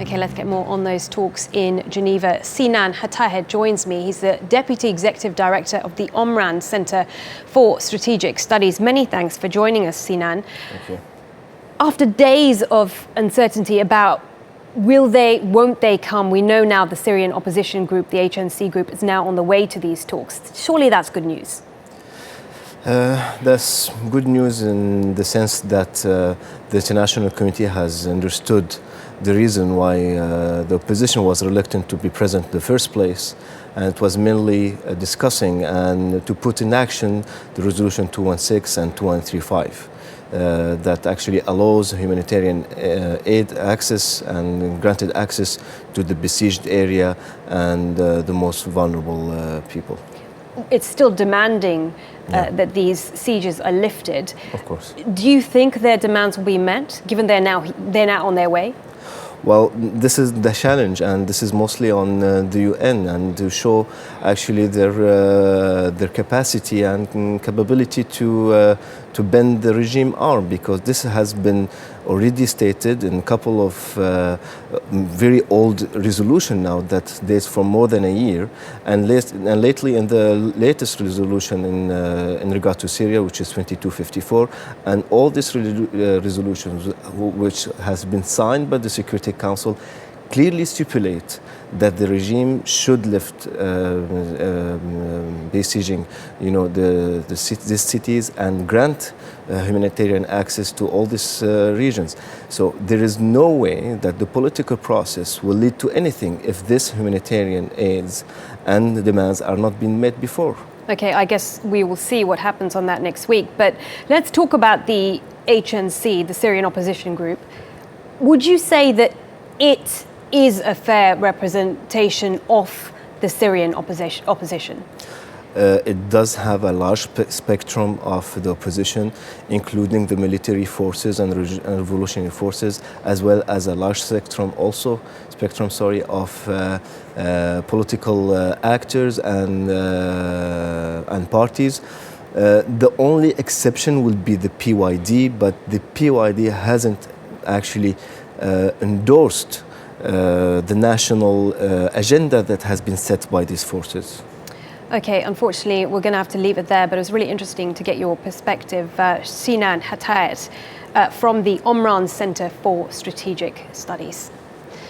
Okay, let's get more on those talks in Geneva. Sinan Hatahet joins me. He's the Deputy Executive Director of the Omran Center for Strategic Studies. Many thanks for joining us, Sinan. Thank you. After days of uncertainty about will they, won't they come, we know now the Syrian opposition group, the HNC group, is now on the way to these talks. Surely that's good news. That's good news in the sense that the international community has understood the reason why the opposition was reluctant to be present in the first place, and it was mainly discussing and to put in action the resolution 216 and 2135 that actually allows humanitarian aid access and granted access to the besieged area and the most vulnerable people. It's still demanding that these sieges are lifted. Of course. Do you think their demands will be met, given they're now on their way? Well, this is the challenge, and this is mostly on the UN, and to show actually their capacity and capability to bend the regime arm, because this has been already stated in a couple of very old resolution now that dates from more than a year, and lately in the latest resolution in regard to Syria, which is 2254, and all these resolutions which has been signed by the Security Council clearly stipulate that the regime should lift besieging, these cities and grant humanitarian access to all these regions. So there is no way that the political process will lead to anything if this humanitarian aids and demands are not being met before. Okay, I guess we will see what happens on that next week. But let's talk about the HNC, the Syrian opposition group. Would you say that it is a fair representation of the Syrian opposition? It does have a large spectrum of the opposition, including the military forces and revolutionary forces, as well as a large spectrum of political actors and parties. The only exception will be the PYD, but the PYD hasn't actually endorsed the national agenda that has been set by these forces. Okay, unfortunately, we're going to have to leave it there, but it was really interesting to get your perspective. Sinan Hatahet from the Omran Center for Strategic Studies.